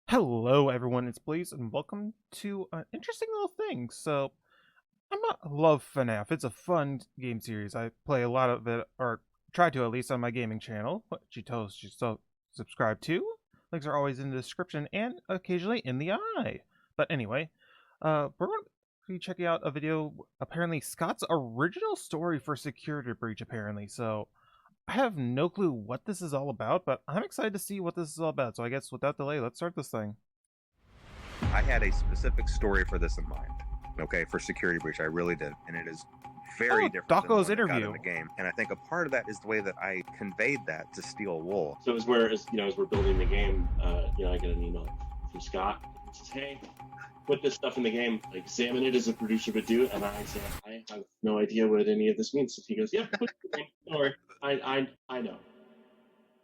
Hello, everyone. It's Blaze, and welcome to an interesting little thing. So, love FNAF. It's a fun game series. I play a lot of it, or try to at least, on my gaming channel, which you told you so subscribe to. Links are always in the description and occasionally in the eye. But anyway, we're going to be checking out a video. Apparently, Scott's original story for Security Breach. Apparently, so. I have no clue what this is all about, but I'm excited to see what this is all about. So I guess without delay, let's start this thing. I had a specific story for this in mind. Okay, for Security Breach, I really did, and it is very different Doco's than what I got interview in the game. And I think a part of that is the way that I conveyed that to Steel Wool. So as we're building the game, I get an email from Scott. It says, "Hey, put this stuff in the game. Like, examine it as a producer would do." And I say, "I have no idea what any of this means." He goes, "Yeah, put it in the game. Don't worry. I know."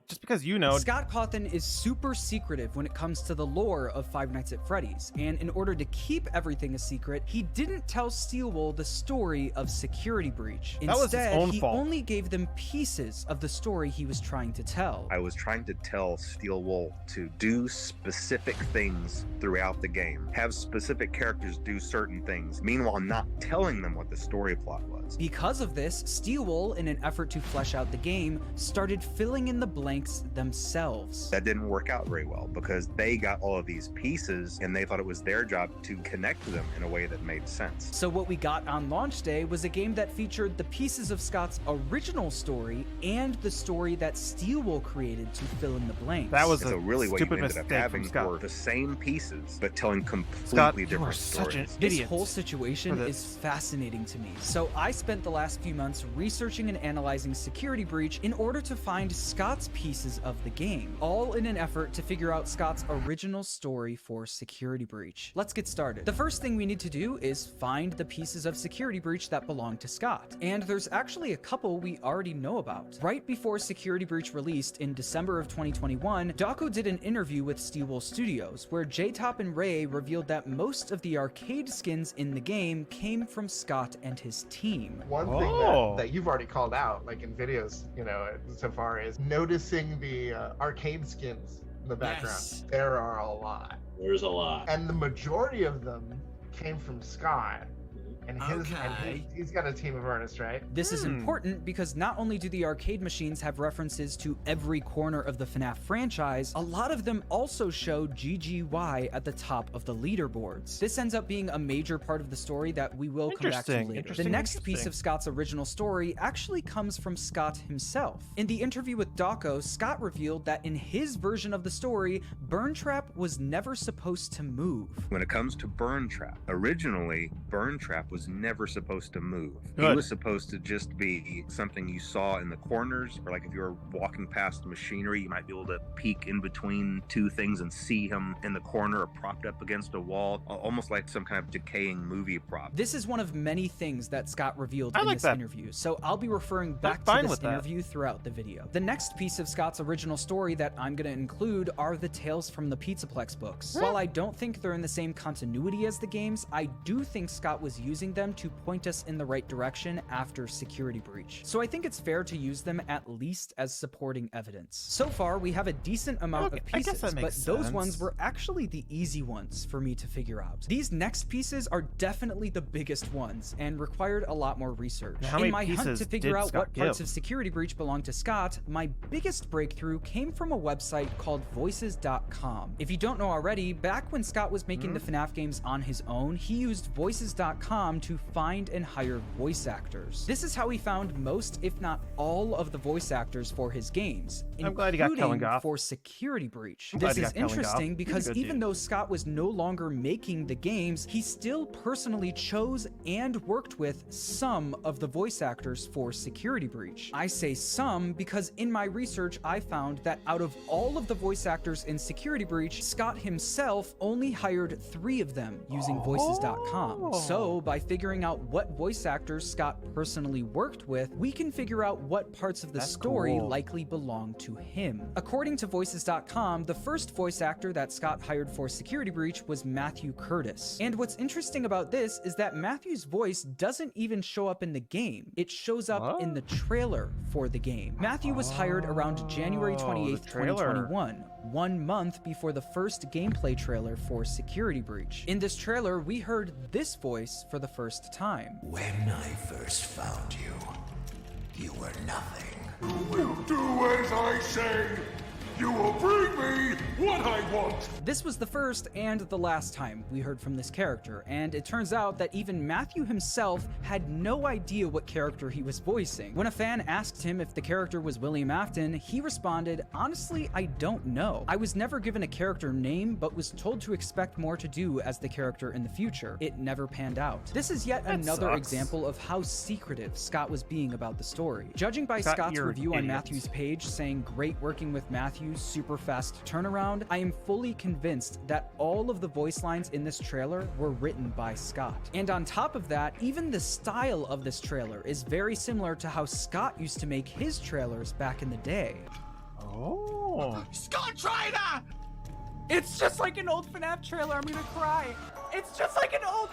just because you know. Scott Cawthon is super secretive when it comes to the lore of Five Nights at Freddy's, and in order to keep everything a secret, he didn't tell Steelwool the story of Security Breach. That was his own he fault. only gave them pieces of the story he was trying to tell. I was trying to tell Steel Wool to do specific things throughout the game, have specific characters do certain things, meanwhile not telling them what the story plot was. Because of this, Steelwool, in an effort to flesh out the game, started filling in the blanks themselves. That didn't work out very well because they got all of these pieces and they thought it was their job to connect them in a way that made sense. So what we got on launch day was a game that featured the pieces of Scott's original story and the story that Steelwool created to fill in the blanks. That was So really what you stupid ended up mistake having from Scott. were the same pieces, but telling completely Scott, you different are such an stories. This idiot whole situation for is this. fascinating to me. So I spent the last few months researching and analyzing Security Breach in order to find Scott's pieces of the game, all in an effort to figure out Scott's original story for Security Breach. Let's get started. The first thing we need to do is find the pieces of Security Breach that belong to Scott. And there's actually a couple we already know about. Right before Security Breach released in December of 2021, Doco did an interview with Steelwool Studios, where J-Top and Ray revealed that most of the arcade skins in the game came from Scott and his team. One thing that you've already called out, like in videos, so far, is noticing the arcade skins in the background. Yes. There are a lot. There's a lot. And the majority of them came from Scott. And he's got a team of artists, right? This is important because not only do the arcade machines have references to every corner of the FNAF franchise, a lot of them also show GGY at the top of the leaderboards. This ends up being a major part of the story that we will come back to later. The next piece of Scott's original story actually comes from Scott himself. In the interview with Doco, Scott revealed that in his version of the story, Burn Trap was never supposed to move. When it comes to Burn Trap, originally Burn Trap was never supposed to move. Good. He was supposed to just be something you saw in the corners, or like if you were walking past machinery, you might be able to peek in between two things and see him in the corner or propped up against a wall, almost like some kind of decaying movie prop. This is one of many things that Scott revealed in like this that. interview, so I'll be referring back fine to this with that. interview throughout the video. The next piece of Scott's original story that I'm going to include are the Tales from the Pizzaplex books. While I don't think they're in the same continuity as the games, I do think Scott was using them to point us in the right direction after Security Breach. So I think it's fair to use them at least as supporting evidence. So far, we have a decent amount of I guess pieces, that but makes those sense. ones were actually the easy ones for me to figure out. These next pieces are definitely the biggest ones and required a lot more research. Now, how many In my hunt pieces to figure did out Scott what parts give? of Security Breach belong to Scott, my biggest breakthrough came from a website called voices.com. If you don't know already, back when Scott was making the FNAF games on his own, he used voices.com to find and hire voice actors. This is how he found most, if not all, of the voice actors for his games, I'm glad he got including Kellengoff. for Security Breach. I'm glad This he is got Kellengoff. interesting He's a because good even dude. though Scott was no longer making the games, he still personally chose and worked with some of the voice actors for Security Breach. I say some because in my research, I found that out of all of the voice actors in Security Breach, Scott himself only hired 3 of them using voices.com. So by figuring out what voice actors Scott personally worked with, we can figure out what parts of the That's story cool. likely belong to him. According to voices.com, the first voice actor that Scott hired for Security Breach was Matthew Curtis. And what's interesting about this is that Matthew's voice doesn't even show up in the game. It shows up in the trailer for the game. Matthew was hired around January 28th, the trailer. 2021, 1 month before the first gameplay trailer for Security Breach. In this trailer, we heard this voice for the first time. When I first found you, you were nothing. You do as I say. You will bring me what I want. This was the first and the last time we heard from this character, and it turns out that even Matthew himself had no idea what character he was voicing. When a fan asked him if the character was William Afton, he responded, "Honestly, I don't know. I was never given a character name, but was told to expect more to do as the character in the future. It never panned out." This is yet another example of how secretive Scott was being about the story. Judging by Scott's review on Matthew's page saying, "Great working with Matthew, super fast turnaround," I am fully convinced that all of the voice lines in this trailer were written by Scott. And on top of that, even the style of this trailer is very similar to how Scott used to make his trailers back in the day. Oh. Scott Trainer! It's just like an old FNAF trailer. I'm gonna cry. It's just like an old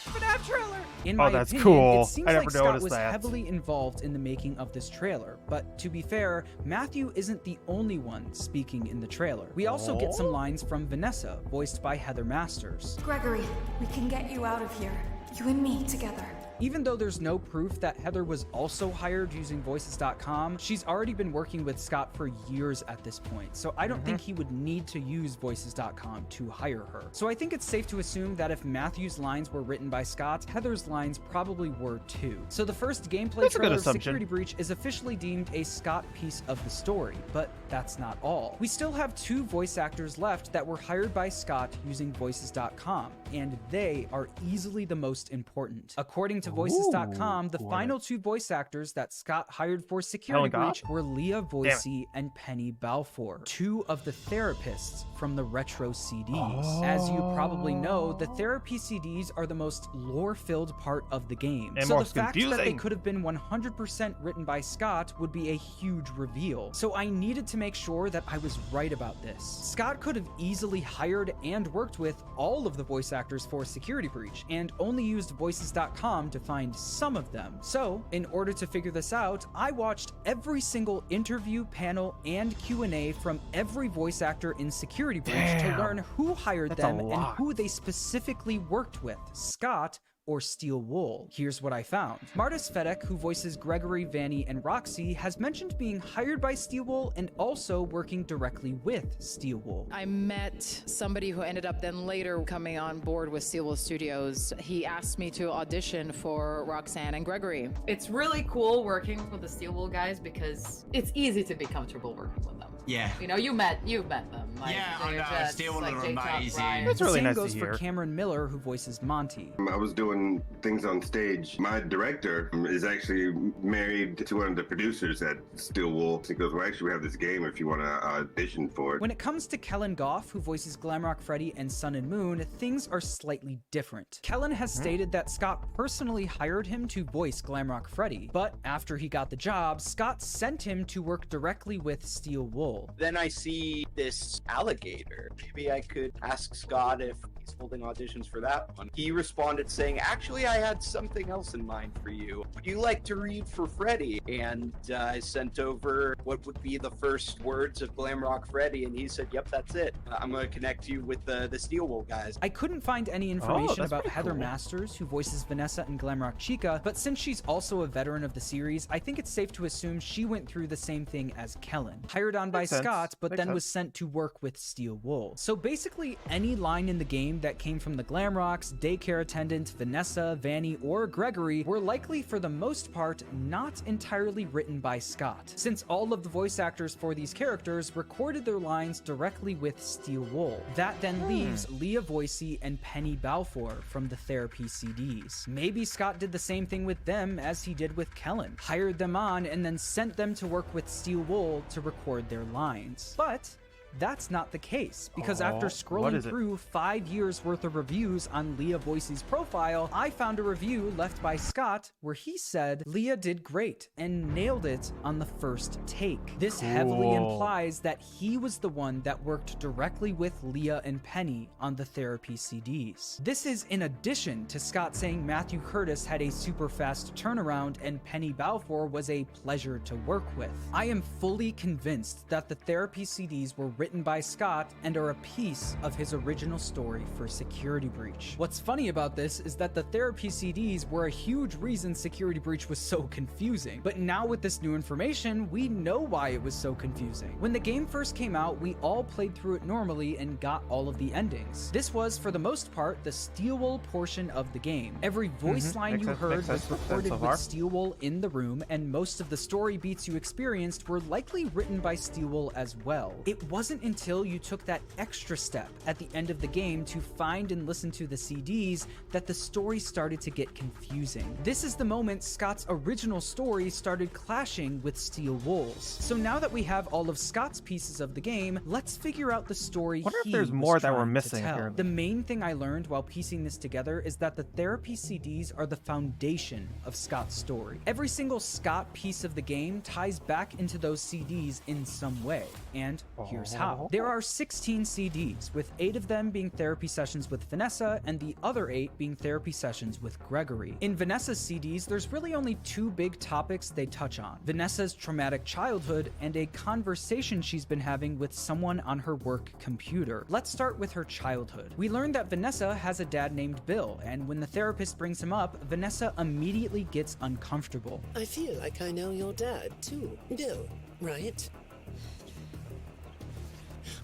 FNAF trailer. In my that's opinion, cool. it seems I never like Scott noticed was that. heavily involved in the making of this trailer. But to be fair, Matthew isn't the only one speaking in the trailer. We also get some lines from Vanessa, voiced by Heather Masters. Gregory, we can get you out of here. You and me together. Even though there's no proof that Heather was also hired using Voices.com, she's already been working with Scott for years at this point, so I don't think he would need to use Voices.com to hire her. So I think it's safe to assume that if Matthew's lines were written by Scott, Heather's lines probably were too. So the first gameplay trailer of Security Breach is officially deemed a Scott piece of the story, but that's not all. We still have 2 voice actors left that were hired by Scott using Voices.com, and they are easily the most important. According to Voices.com, the final 2 voice actors that Scott hired for Security Breach were Leah Voicey and Penny Balfour, 2 of the therapists from the retro CDs. As you probably know, the therapy CDs are the most lore-filled part of the game. And so more the fact confusing. that they could have been 100% written by Scott would be a huge reveal. So I needed to make sure that I was right about this. Scott could have easily hired and worked with all of the voice actors for Security Breach, and only used Voices.com to find some of them. So, in order to figure this out, I watched every single interview, panel, and Q&A from every voice actor in Security Breach to learn who hired them and who they specifically worked with, Scott or Steel Wool. Here's what I found. Martis Fedek, who voices Gregory, Vanny, and Roxy, has mentioned being hired by Steel Wool and also working directly with Steel Wool. I met somebody who ended up then later coming on board with Steel Wool Studios. He asked me to audition for Roxanne and Gregory. It's really cool working with the Steel Wool guys because it's easy to be comfortable working with them. Yeah. You know, you met them. Like, Yeah, they're and just, Steel Wool like, are J-Top, amazing. Brian. That's really Same nice goes to for hear. Cameron Miller, who voices Monty. I was doing things on stage. My director is actually married to one of the producers at Steel Wool. He goes, "Well, actually, we have this game if you want to audition for it." When it comes to Kellen Goff, who voices Glamrock Freddy and Sun and Moon, things are slightly different. Kellen has stated that Scott personally hired him to voice Glamrock Freddy, but after he got the job, Scott sent him to work directly with Steel Wool. Then I see this alligator. Maybe I could ask Scott if he's holding auditions for that one. He responded saying, "Actually, I had something else in mind for you. Would you like to read for Freddy?" And I sent over what would be the first words of Glamrock Freddy, and he said, "Yep, that's it. I'm going to connect you with the Steel Wool guys." I couldn't find any information that's about pretty Heather cool. Masters, who voices Vanessa and Glamrock Chica, but since she's also a veteran of the series, I think it's safe to assume she went through the same thing as Kellen. Hired on by Makes sense. Scott, but Makes then sense. was sent to work with Steel Wool. So basically, any line in the game that came from the Glamrocks, daycare attendant, Vanessa, Vanny, or Gregory were likely for the most part not entirely written by Scott, since all of the voice actors for these characters recorded their lines directly with Steel Wool. That then leaves Leah Voicey and Penny Balfour from the therapy CDs. Maybe Scott did the same thing with them as he did with Kellen, hired them on and then sent them to work with Steel Wool to record their lines. But that's not the case, because after scrolling through 5 years worth of reviews on Leah Voicey's profile, I found a review left by Scott where he said Leah did great and nailed it on the first take. This heavily implies that he was the one that worked directly with Leah and Penny on the therapy CDs. This is in addition to Scott saying Matthew Curtis had a super fast turnaround and Penny Balfour was a pleasure to work with. I am fully convinced that the therapy CDs were written by Scott and are a piece of his original story for Security Breach. What's funny about this is that the therapy CDs were a huge reason Security Breach was so confusing, but now with this new information, we know why it was so confusing. When the game first came out, we all played through it normally and got all of the endings. This was, for the most part, the Steelwool portion of the game. Every voice line you heard was recorded with Steelwool in the room, and most of the story beats you experienced were likely written by Steelwool as well. It wasn't until you took that extra step at the end of the game to find and listen to the CDs that the story started to get confusing. This is the moment Scott's original story started clashing with Steelwool's. So now that we have all of Scott's pieces of the game, let's figure out the story. Wonder if there's more that we're missing here. The main thing I learned while piecing this together is that the therapy CDs are the foundation of Scott's story. Every single Scott piece of the game ties back into those CDs in some way, and here's how. There are 16 CDs, with 8 of them being therapy sessions with Vanessa and the other 8 being therapy sessions with Gregory. In Vanessa's CDs, there's really only 2 big topics they touch on: Vanessa's traumatic childhood and a conversation she's been having with someone on her work computer. Let's start with her childhood. We learned that Vanessa has a dad named Bill, and when the therapist brings him up, Vanessa immediately gets uncomfortable. I feel like I know your dad too, Bill, right?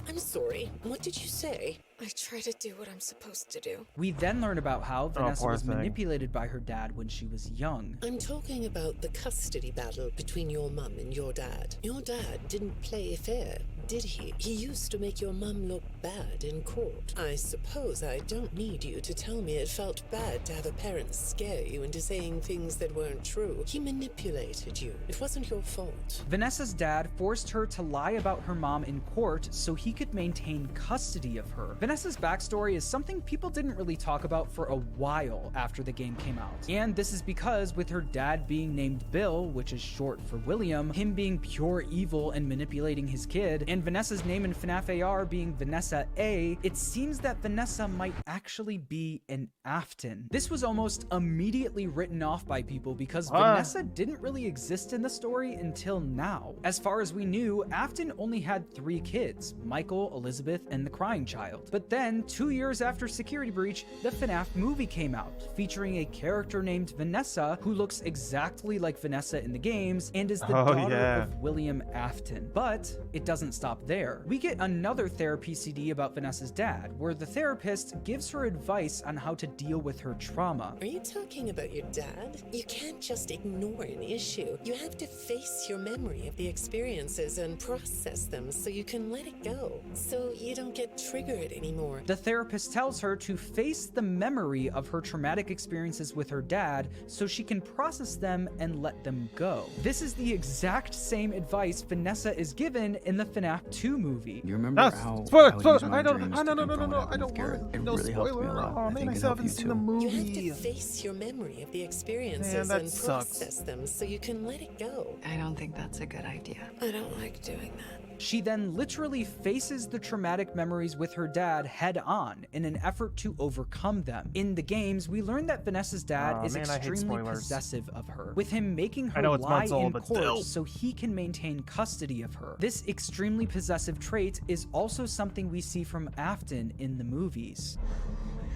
I'm sorry, what did you say? I try to do what I'm supposed to do. We then learn about how Vanessa was manipulated by her dad when she was young. I'm talking about the custody battle between your mum and your dad. Your dad didn't play fair, did he? He used to make your mum look bad in court. I suppose I don't need you to tell me it felt bad to have a parent scare you into saying things that weren't true. He manipulated you. It wasn't your fault. Vanessa's dad forced her to lie about her mom in court so he could maintain custody of her. Vanessa's backstory is something people didn't really talk about for a while after the game came out. And this is because with her dad being named Bill, which is short for William, him being pure evil and manipulating his kid, and Vanessa's name in FNAF AR being Vanessa A, it seems that Vanessa might actually be an Afton. This was almost immediately written off by people because Vanessa didn't really exist in the story until now. As far as we knew, Afton only had 3 kids, Michael, Elizabeth, and the crying child. But then, 2 years after Security Breach, the FNAF movie came out, featuring a character named Vanessa who looks exactly like Vanessa in the games and is the daughter of William Afton. But it doesn't stop there. We get another therapy CD about Vanessa's dad, where the therapist gives her advice on how to deal with her trauma. Are you talking about your dad? You can't just ignore an issue. You have to face your memory of the experiences and process them so you can let it go, so you don't get triggered anymore. The therapist tells her to face the memory of her traumatic experiences with her dad so she can process them and let them go. This is the exact same advice Vanessa is given in the FNAF 2 movie. You remember how spoiler, I don't want no spoiler. Oh man, I still haven't seen the movie. You have to face your memory of the experiences and process them so you can let it go. I don't think that's a good idea. I don't like doing that. She then literally faces the traumatic memories with her dad head on in an effort to overcome them. In the games, we learn that Vanessa's dad is extremely possessive of her, with him making her lie in court so he can maintain custody of her. This extremely possessive trait is also something we see from Afton in the movies.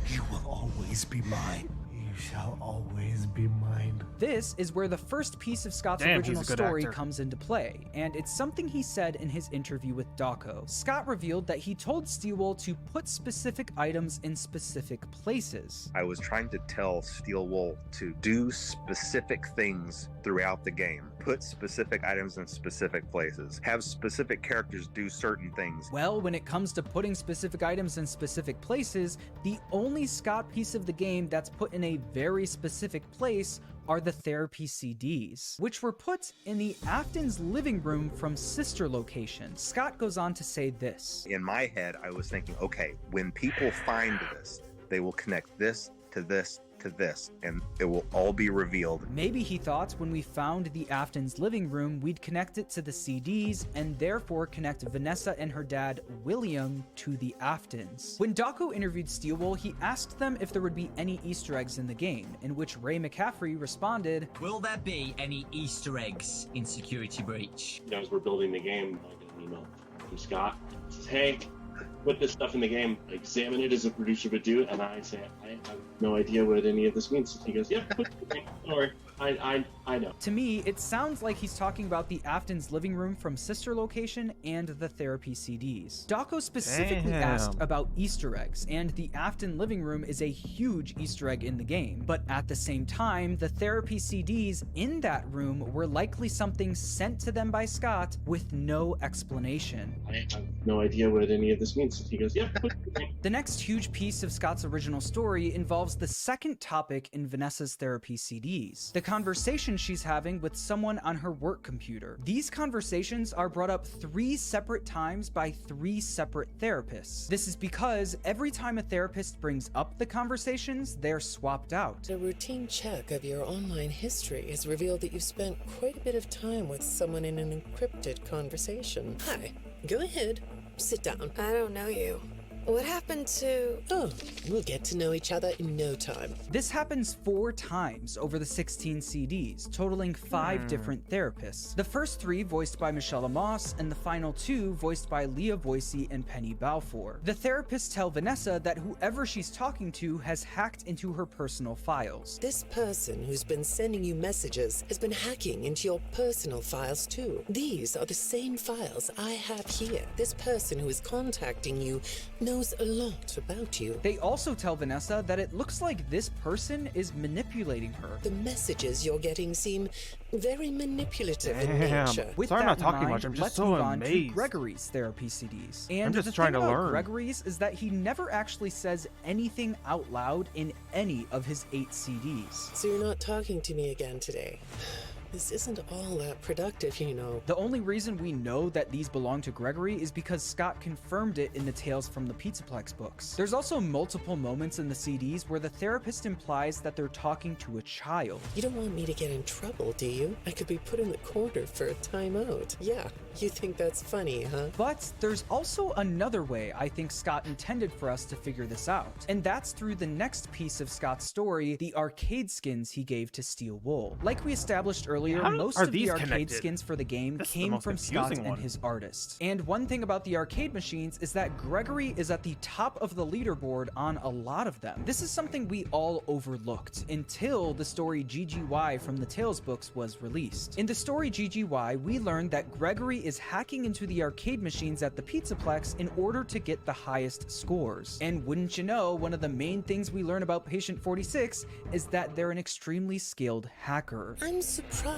You will always be mine. You shall always be mine. This is where the first piece of Scott's original story comes into play, and it's something he said in his interview with Dawko. Scott revealed that he told Steelwool to put specific items in specific places. I was trying to tell Steelwool to do specific things throughout the game. Put specific items in specific places. Have specific characters do certain things. Well, when it comes to putting specific items in specific places, the only Scott piece of the game that's put in a very specific place are the therapy CDs, which were put in the Afton's living room from sister locations. Scott goes on to say this. In my head, I was thinking, okay, when people find this, they will connect this to this to this, and it will all be revealed. Maybe he thought when we found the Afton's living room, we'd connect it to the CDs and therefore connect Vanessa and her dad, William, to the Aftons. When Dawko interviewed Steelwool, he asked them if there would be any Easter eggs in the game, in which Ray McCaffrey responded, "Will there be any Easter eggs in Security Breach?" As we're building the game, I get an email from Scott. He says, hey, put this stuff in the game, examine it as a producer would do. And I say, I have no idea what any of this means. He goes, yeah, put it in the game. Don't worry. I know. To me, it sounds like he's talking about the Afton's living room from Sister Location and the therapy CDs. Dako specifically asked about Easter eggs, and the Afton living room is a huge Easter egg in the game. But at the same time, the therapy CDs in that room were likely something sent to them by Scott with no explanation. I have no idea what any of this means. He goes, yeah, put it in the game. The next huge piece of Scott's original story involves the second topic in Vanessa's therapy CDs, the conversation she's having with someone on her work computer. These conversations are brought up 3 separate times by 3 separate therapists. This is because every time a therapist brings up the conversations, they're swapped out. A routine check of your online history has revealed that you've spent quite a bit of time with someone in an encrypted conversation. Hi, go ahead, sit down. I don't know you. What happened to... Oh, we'll get to know each other in no time. This happens 4 times over the 16 CDs, totaling 5 different therapists. The first 3 voiced by Michelle Moss, and the final 2 voiced by Leah Voicey and Penny Balfour. The therapists tell Vanessa that whoever she's talking to has hacked into her personal files. This person who's been sending you messages has been hacking into your personal files too. These are the same files I have here. This person who is contacting you knows a lot about you. They also tell Vanessa that it looks like this person is manipulating her. The messages you're getting seem very manipulative in nature. With Sorry, I'm not that in talking mind, much. I'm just let's so move on amazed. to Gregory's therapy CDs. And I'm just the trying thing to about learn. Gregory's is that he never actually says anything out loud in any of his 8 CDs. So you're not talking to me again today. This isn't all that productive, you know. The only reason we know that these belong to Gregory is because Scott confirmed it in the Tales from the Pizzaplex books. There's also multiple moments in the CDs where the therapist implies that they're talking to a child. You don't want me to get in trouble, do you? I could be put in the corner for a timeout. Yeah, you think that's funny, huh? But there's also another way I think Scott intended for us to figure this out, and that's through the next piece of Scott's story, the arcade skins he gave to Steel Wool. Like we established earlier, most of the arcade skins for the game came from Scott and his artists. And one thing about the arcade machines is that Gregory is at the top of the leaderboard on a lot of them. This is something we all overlooked until the story GGY from the Tales books was released. In the story GGY, we learned that Gregory is hacking into the arcade machines at the Pizzaplex in order to get the highest scores. And wouldn't you know, one of the main things we learn about Patient 46 is that they're an extremely skilled hacker. I'm surprised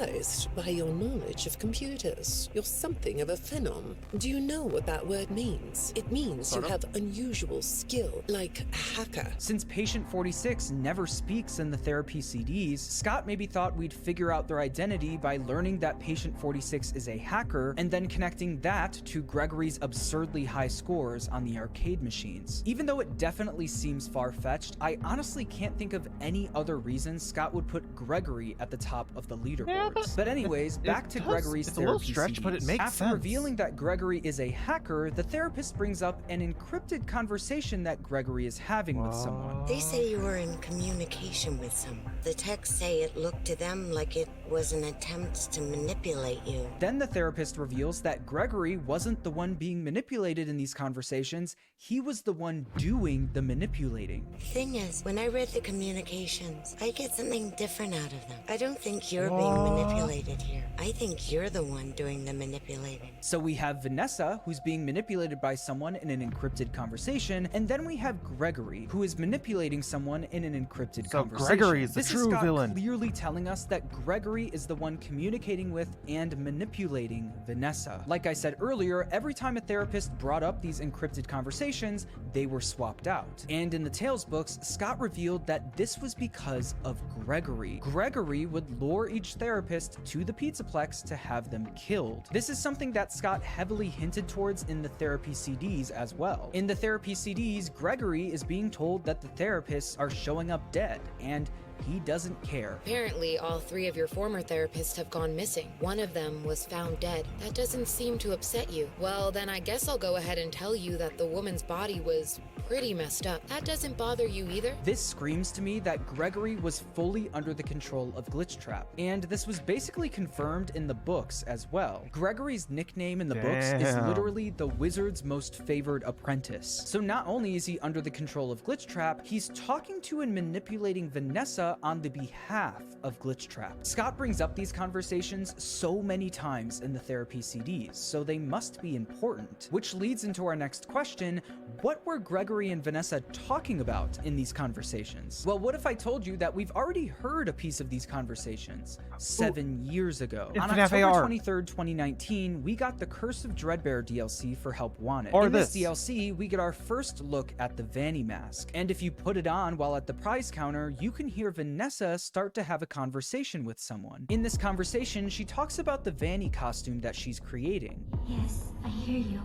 by your knowledge of computers. You're something of a phenom. Do you know what that word means? It means you have unusual skill, like a hacker. Since Patient 46 never speaks in the therapy CDs, Scott maybe thought we'd figure out their identity by learning that Patient 46 is a hacker, and then connecting that to Gregory's absurdly high scores on the arcade machines. Even though it definitely seems far-fetched, I honestly can't think of any other reason Scott would put Gregory at the top of the leaderboard. But anyways, back to Gregory's it's a little therapy stretch, CDs. but it makes After sense. revealing that Gregory is a hacker, the therapist brings up an encrypted conversation that Gregory is having with someone. They say you were in communication with someone. The texts say it looked to them like it was an attempt to manipulate you. Then the therapist reveals that Gregory wasn't the one being manipulated in these conversations, he was the one doing the manipulating. Thing is, when I read the communications, I get something different out of them. I don't think you're being manipulated here. I think you're the one doing the manipulating. So we have Vanessa, who's being manipulated by someone in an encrypted conversation, and then we have Gregory, who is manipulating someone in an encrypted conversation. Gregory is the this true is Scott villain. Clearly telling us that Gregory is the one communicating with and manipulating Vanessa. Like I said earlier, every time a therapist brought up these encrypted conversations, they were swapped out. And in the Tales books, Scott revealed that this was because of Gregory. Gregory would lure each therapist to the Pizzaplex to have them killed. This is something that Scott heavily hinted towards in the therapy CDs as well. In the therapy CDs, Gregory is being told that the therapists are showing up dead, and he doesn't care. Apparently, all 3 of your former therapists have gone missing. One of them was found dead. That doesn't seem to upset you. Well, then I guess I'll go ahead and tell you that the woman's body was pretty messed up. That doesn't bother you either? This screams to me that Gregory was fully under the control of Glitchtrap, and this was basically confirmed in the books as well. Gregory's nickname in the books is literally the wizard's most favored apprentice. So not only is he under the control of Glitchtrap, he's talking to and manipulating Vanessa on the behalf of Glitchtrap. Scott brings up these conversations so many times in the therapy CDs, so they must be important. Which leads into our next question: what were Gregory and Vanessa talking about in these conversations? Well, what if I told you that we've already heard a piece of these conversations 7 years ago? On October 23rd, 2019, we got the Curse of Dreadbear DLC for Help Wanted. In this DLC, we get our first look at the Vanny mask, and if you put it on while at the prize counter, you can hear Vanessa start to have a conversation with someone. In this conversation, she talks about the Vanny costume that she's creating. Yes, I hear you.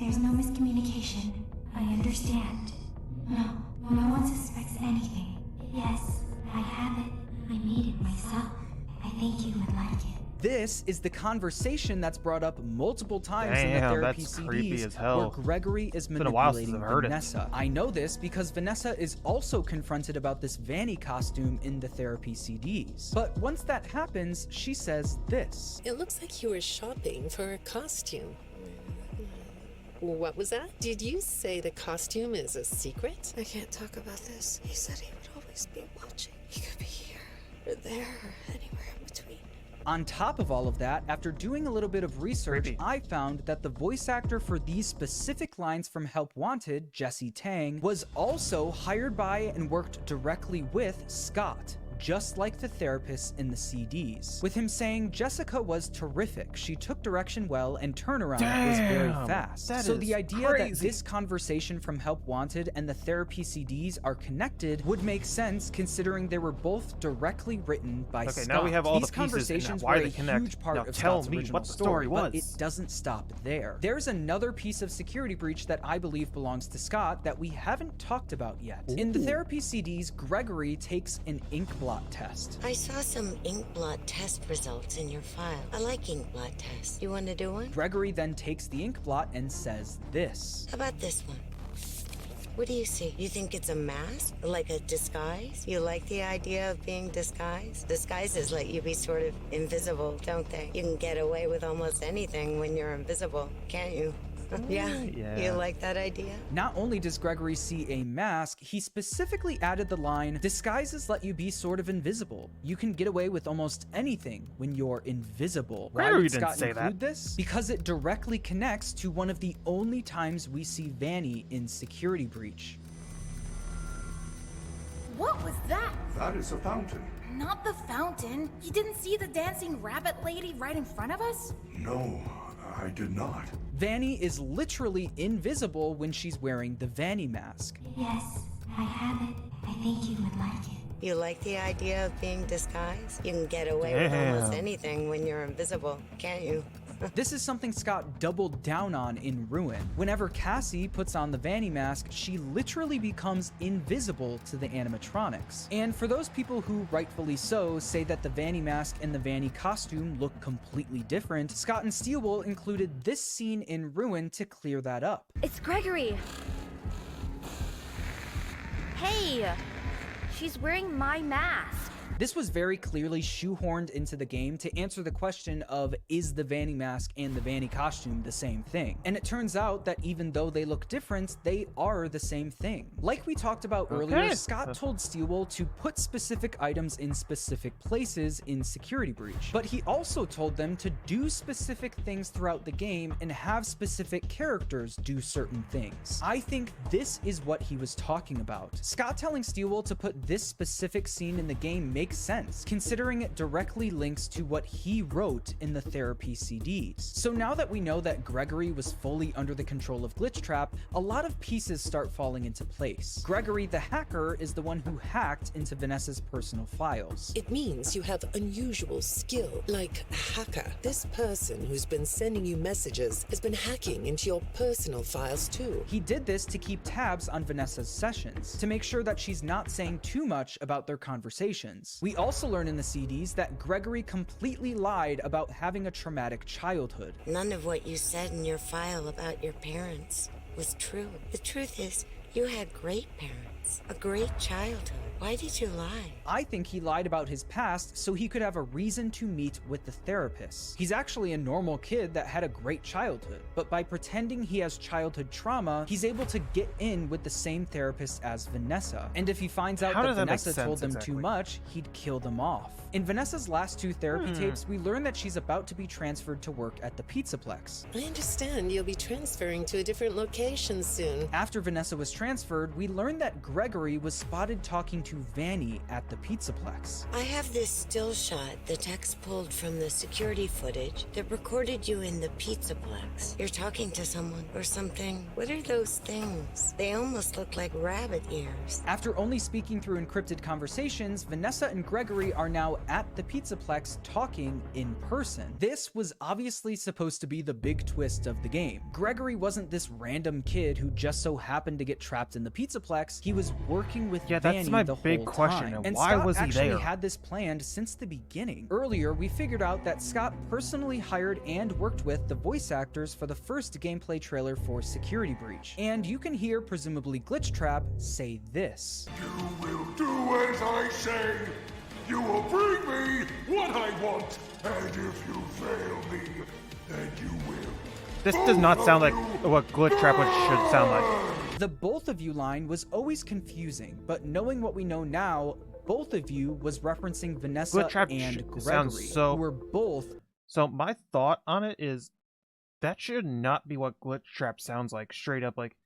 There's no miscommunication. I understand. No one suspects anything. Yes, I have it. I made it myself. I think you would like it. This is the conversation that's brought up multiple times in the therapy CDs, where Gregory is manipulating Vanessa. I know this because Vanessa is also confronted about this Vanny costume in the therapy CDs. But once that happens, she says this. It looks like you were shopping for a costume. What was that? Did you say the costume is a secret? I can't talk about this. He said he would always be watching. He could be here, or there, or anywhere in between. On top of all of that, after doing a little bit of research, I found that the voice actor for these specific lines from Help Wanted, Jesse Tang, was also hired by and worked directly with Scott, just like the therapists in the CDs, with him saying Jessica was terrific, she took direction well, and turnaround was very fast. So the idea that this conversation from Help Wanted and the therapy CDs are connected would make sense, considering they were both directly written by Scott. Now we have all These the pieces conversations why were they a connect. huge part now of tell Scott's me original what the story was. but it doesn't stop there. There's another piece of security breach that I believe belongs to Scott that we haven't talked about yet. In the therapy CDs, Gregory takes an ink blot test. I saw some ink blot test results in your file. I like ink blot tests. You want to do one? Gregory then takes the ink blot and says this. How about this one? What do you see? You think it's a mask? Like a disguise? You like the idea of being disguised? Disguises let you be sort of invisible, don't they? You can get away with almost anything when you're invisible, can't you? Yeah. You like that idea? Not only does Gregory see a mask, he specifically added the line, disguises let you be sort of invisible. You can get away with almost anything when you're invisible. Why would Scott include this? Because it directly connects to one of the only times we see Vanny in Security Breach. What was that? That is a fountain. Not the fountain. You didn't see the dancing rabbit lady right in front of us? No, I did not. Vanny is literally invisible when she's wearing the Vanny mask. Yes, I have it. I think you would like it. You like the idea of being disguised? You can get away with almost anything when you're invisible, can't you? This is something Scott doubled down on in Ruin. Whenever Cassie puts on the Vanny mask, she literally becomes invisible to the animatronics. And for those people who, rightfully so, say that the Vanny mask and the Vanny costume look completely different, Scott and Steelwool included this scene in Ruin to clear that up. It's Gregory. Hey, she's wearing my mask. This was very clearly shoehorned into the game to answer the question of, is the Vanny mask and the Vanny costume the same thing? And it turns out that even though they look different, they are the same thing. Like we talked about earlier, Scott told Steelwool to put specific items in specific places in Security Breach, but he also told them to do specific things throughout the game and have specific characters do certain things. I think this is what he was talking about. Scott telling Steelwool to put this specific scene in the game makes sense, considering it directly links to what he wrote in the therapy CDs. So now that we know that Gregory was fully under the control of Glitchtrap, a lot of pieces start falling into place. Gregory the hacker is the one who hacked into Vanessa's personal files. It means you have unusual skill, like a hacker. This person who's been sending you messages has been hacking into your personal files too. He did this to keep tabs on Vanessa's sessions, to make sure that she's not saying too much about their conversations. We also learn in the CDs that Gregory completely lied about having a traumatic childhood. None of what you said in your file about your parents was true. The truth is, you had great parents, a great childhood. Why did you lie? I think he lied about his past so he could have a reason to meet with the therapist. He's actually a normal kid that had a great childhood, but by pretending he has childhood trauma, he's able to get in with the same therapist as Vanessa. And if he finds out that Vanessa told them too much, he'd kill them off. In Vanessa's last 2 therapy tapes, we learn that she's about to be transferred to work at the Pizzaplex. I understand you'll be transferring to a different location soon. After Vanessa was transferred, we learned that Gregory was spotted talking to Vanny at the Pizzaplex. I have this still shot the text pulled from the security footage that recorded you in the Pizzaplex. You're talking to someone or something. What are those things? They almost look like rabbit ears. After only speaking through encrypted conversations, Vanessa and Gregory are now at the Pizzaplex talking in person. This was obviously supposed to be the big twist of the game. Gregory wasn't this random kid who just so happened to get trapped in the Pizzaplex. He was working with Vanny that's my the big whole question. time. And And why Scott was he actually there? had this planned since the beginning. Earlier, we figured out that Scott personally hired and worked with the voice actors for the first gameplay trailer for Security Breach. And you can hear presumably Glitchtrap say this. You will do as I say. You will bring me what I want. And if you fail me, then you will. This does not sound like what Glitchtrap should sound like. The both of you line was always confusing, but knowing what we know now, both of you was referencing Vanessa Glitchtrap and Gregory, sounds so... who were both... So my thought on it is that should not be what Glitchtrap sounds like, straight up. Like,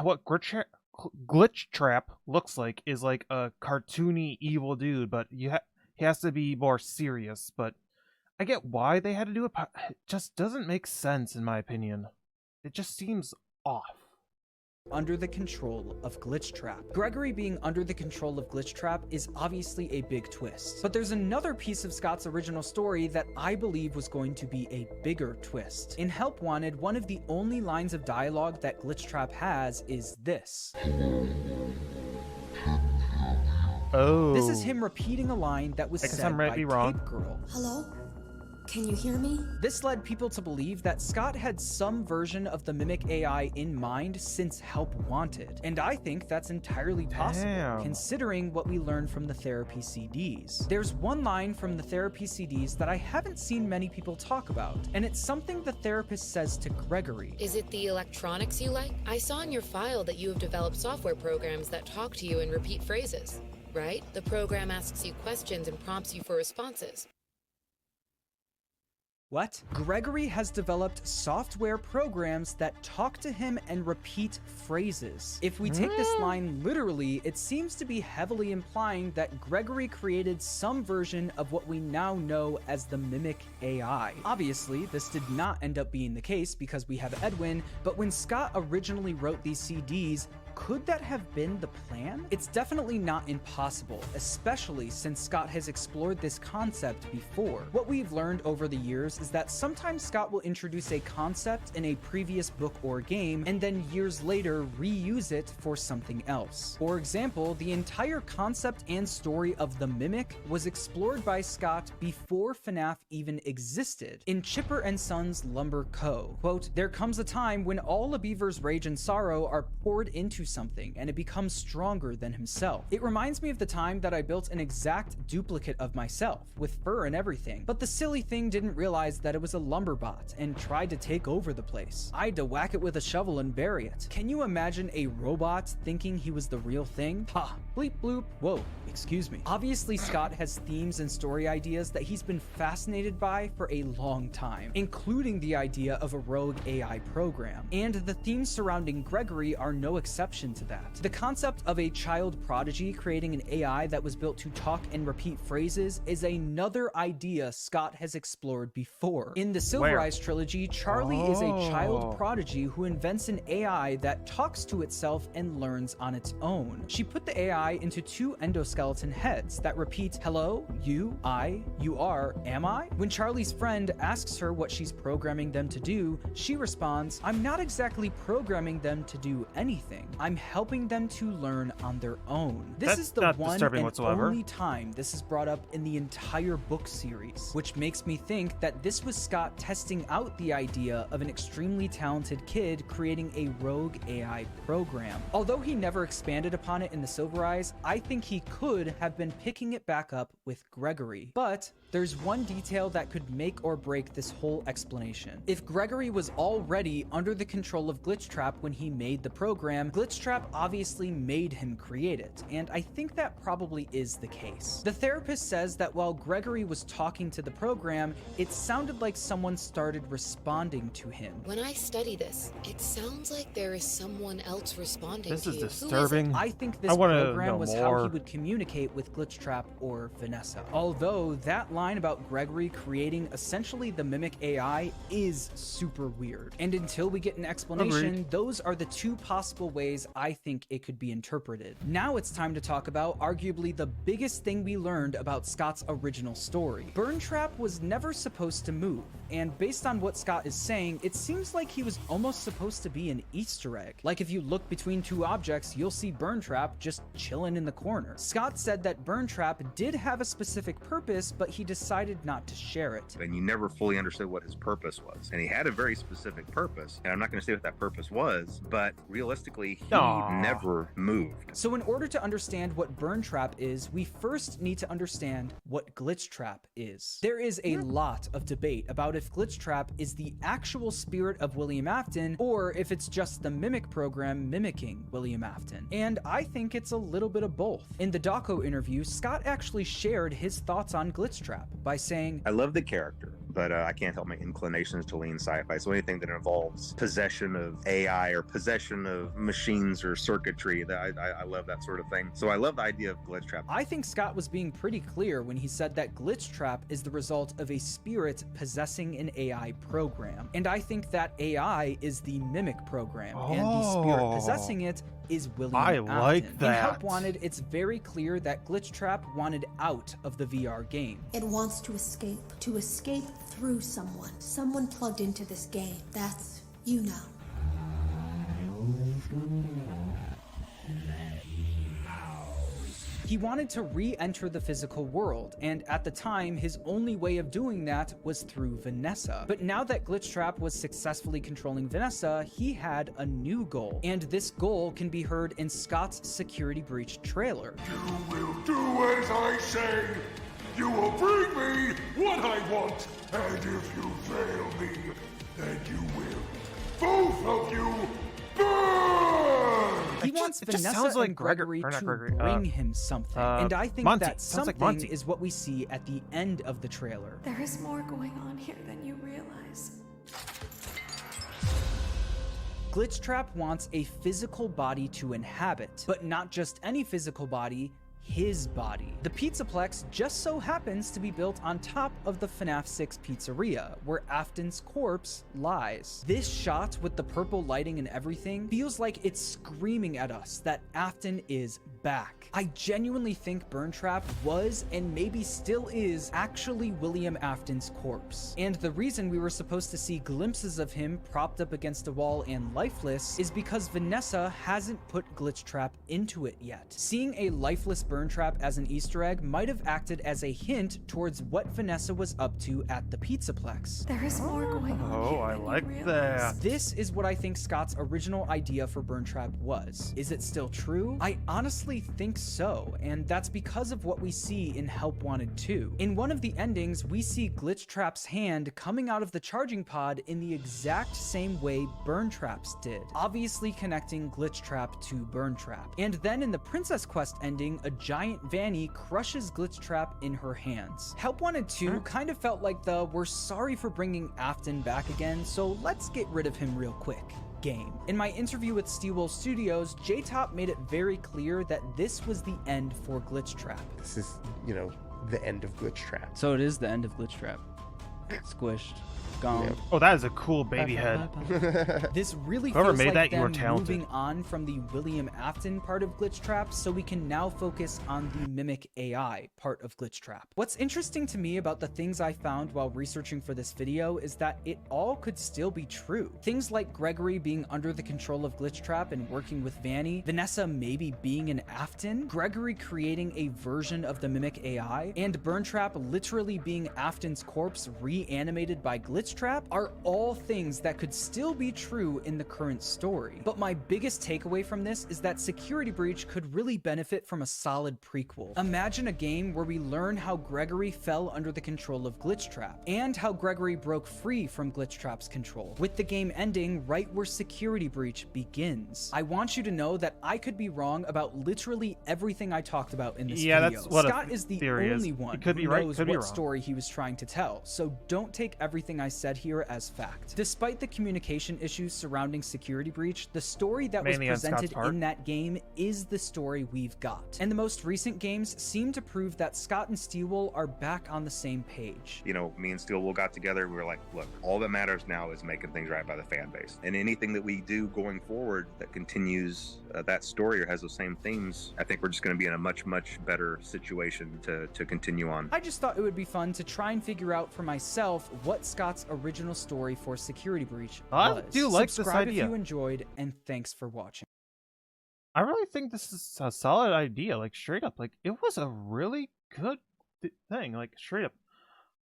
what Glitchtrap looks like is like a cartoony evil dude, but he has to be more serious. But I get why they had to do it, but it just doesn't make sense in my opinion. It just seems off. Under the control of Glitchtrap. Gregory being under the control of Glitchtrap is obviously a big twist. But there's another piece of Scott's original story that I believe was going to be a bigger twist. In Help Wanted, one of the only lines of dialogue that Glitchtrap has is this. Oh. This is him repeating a line that was said by Tape Girl. Hello? Can you hear me? This led people to believe that Scott had some version of the Mimic AI in mind since Help Wanted, and I think that's entirely possible, considering what we learned from the therapy CDs. There's one line from the therapy CDs that I haven't seen many people talk about, and it's something the therapist says to Gregory. Is it the electronics you like? I saw in your file that you have developed software programs that talk to you in repeat phrases, right? The program asks you questions and prompts you for responses. What? Gregory has developed software programs that talk to him and repeat phrases. If we take this line literally, it seems to be heavily implying that Gregory created some version of what we now know as the Mimic AI. Obviously, this did not end up being the case because we have Edwin, but when Scott originally wrote these CDs, could that have been the plan? It's definitely not impossible, especially since Scott has explored this concept before. What we've learned over the years is that sometimes Scott will introduce a concept in a previous book or game, and then years later reuse it for something else. For example, the entire concept and story of the Mimic was explored by Scott before FNAF even existed, in Chipper and Sons Lumber Co. Quote, "There comes a time when all a beaver's rage and sorrow are poured into something, and it becomes stronger than himself. It reminds me of the time that I built an exact duplicate of myself, with fur and everything, but the silly thing didn't realize that it was a lumber bot, and tried to take over the place. I had to whack it with a shovel and bury it. Can you imagine a robot thinking he was the real thing? Ha, bleep bloop, whoa, excuse me." Obviously, Scott has themes and story ideas that he's been fascinated by for a long time, including the idea of a rogue AI program, and the themes surrounding Gregory are no exception. addition to that. The concept of a child prodigy creating an AI that was built to talk and repeat phrases is another idea Scott has explored before. In the Silver Eyes trilogy, Charlie is a child prodigy who invents an AI that talks to itself and learns on its own. She put the AI into 2 endoskeleton heads that repeat, hello, you, I, you are, am I? When Charlie's friend asks her what she's programming them to do, she responds, I'm not exactly programming them to do anything. I'm helping them to learn on their own. This is the one and only time this is brought up in the entire book series, which makes me think that this was Scott testing out the idea of an extremely talented kid creating a rogue AI program. Although he never expanded upon it in the Silver Eyes, I think he could have been picking it back up with Gregory. But there's one detail that could make or break this whole explanation. If Gregory was already under the control of Glitchtrap when he made the program, Glitchtrap obviously made him create it, and I think that probably is the case. The therapist says that while Gregory was talking to the program, it sounded like someone started responding to him. When I study this, it sounds like there is someone else responding This to is you. disturbing. I think this program was how he would communicate with Glitchtrap or Vanessa. Although that line about Gregory creating essentially the mimic AI is super weird. And until we get an explanation, those are the 2 possible ways I think it could be interpreted. Now it's time to talk about arguably the biggest thing we learned about Scott's original story. Burntrap was never supposed to move, and based on what Scott is saying, it seems like he was almost supposed to be an Easter egg. Like if you look between 2 objects, you'll see Burntrap just chilling in the corner. Scott said that Burntrap did have a specific purpose, but he decided not to share it. And you never fully understood what his purpose was. And he had a very specific purpose, and I'm not going to say what that purpose was, but realistically, he never moved. So in order to understand what Burntrap is, we first need to understand what Glitchtrap is. There is a lot of debate about if Glitchtrap is the actual spirit of William Afton, or if it's just the mimic program mimicking William Afton. And I think it's a little bit of both. In the Daco interview, Scott actually shared his thoughts on Glitchtrap by saying, I love the character, but I can't help my inclinations to lean sci-fi. So anything that involves possession of AI or possession of machines or circuitry, I love that sort of thing. So I love the idea of Glitchtrap. I think Scott was being pretty clear when he said that Glitchtrap is the result of a spirit possessing an AI program. And I think that AI is the mimic program, and the spirit possessing it is William Afton. like that. In Help Wanted, it's very clear that Glitchtrap wanted out of the VR game. It wants to escape through someone plugged into this game. That's, you know. He wanted to re-enter the physical world, and at the time, his only way of doing that was through Vanessa. But now that Glitchtrap was successfully controlling Vanessa, he had a new goal, and this goal can be heard in Scott's Security Breach trailer. You will do as I say. You will bring me what I want, and if you fail me, then you will. Both of you burn! He wants Vanessa and Gregory to bring him something, and I think that something is what we see at the end of the trailer. There is more going on here than you realize. Glitchtrap wants a physical body to inhabit, but not just any physical body, his body. The Pizzaplex just so happens to be built on top of the Fnaf 6 pizzeria, where Afton's corpse lies. This shot with the purple lighting and everything feels like it's screaming at us that Afton is back. I genuinely think Burntrap was, and maybe still is, actually William Afton's corpse. And the reason we were supposed to see glimpses of him propped up against a wall and lifeless is because Vanessa hasn't put Glitchtrap into it yet. Seeing a lifeless Burntrap as an Easter egg might have acted as a hint towards what Vanessa was up to at the Pizzaplex. There is more going on. Oh, I like that. This is what I think Scott's original idea for Burntrap was. Is it still true? I honestly think so, and that's because of what we see in Help Wanted 2. In one of the endings, we see Glitchtrap's hand coming out of the charging pod in the exact same way Burntrap's did, obviously connecting Glitchtrap to Burntrap. And then in the Princess Quest ending, a giant Vanny crushes Glitchtrap in her hands. Help Wanted 2 kind of felt like the we're sorry for bringing Afton back again, so let's get rid of him real quick. game. In my interview with Steelwool Studios, J-Top made it very clear that this was the end for Glitch Trap. This is, the end of Glitch Trap. So it is the end of Glitch Trap. Squished. Gone. Yep. Oh, that is a cool baby head. This really Whoever feels made like that, you them were talented. moving on from the William Afton part of Glitch Trap, so we can now focus on the Mimic AI part of Glitch Trap. What's interesting to me about the things I found while researching for this video is that it all could still be true. Things like Gregory being under the control of Glitch Trap and working with Vanny, Vanessa maybe being an Afton, Gregory creating a version of the Mimic AI, and Burntrap literally being Afton's corpse reanimated by Glitch Trap are all things that could still be true in the current story. But my biggest takeaway from this is that Security Breach could really benefit from a solid prequel. Imagine a game where we learn how Gregory fell under the control of Glitch Trap, and how Gregory broke free from Glitch Trap's control, with the game ending right where Security Breach begins. I want you to know that I could be wrong about literally everything I talked about in this video. That's what Scott is the only one could be who right, knows could be what wrong. story he was trying to tell, so don't take everything I said here as fact. Despite the communication issues surrounding Security Breach, the story that was Mainly on Scott's presented part. in that game is the story we've got. And the most recent games seem to prove that Scott and Steelwool are back on the same page. Me and Steelwool got together. We were like, look, all that matters now is making things right by the fan base. And anything that we do going forward that continues that story or has those same themes, I think we're just going to be in a much, much better situation to continue on. I just thought it would be fun to try and figure out for myself what Scott's original story for Security Breach was. I do like this Subscribe idea. if you enjoyed, and thanks for watching. I really think this is a solid idea. Like, straight up, like, it was a really good thing. Like, straight up.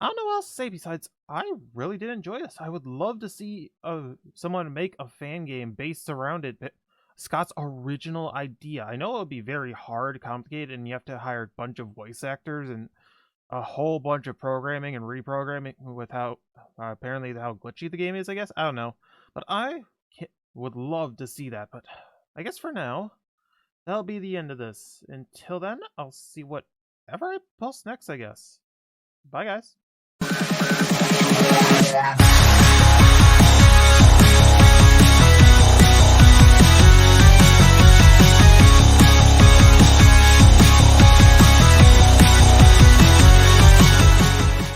I don't know what else to say besides I really did enjoy this. I would love to see someone make a fan game based around it. Scott's original idea. I know it would be very hard, complicated, and you have to hire a bunch of voice actors and a whole bunch of programming and reprogramming with how apparently how glitchy the game is, I guess. I don't know. But I would love to see that. But I guess for now, that'll be the end of this. Until then, I'll see whatever I post next, I guess. Bye, guys.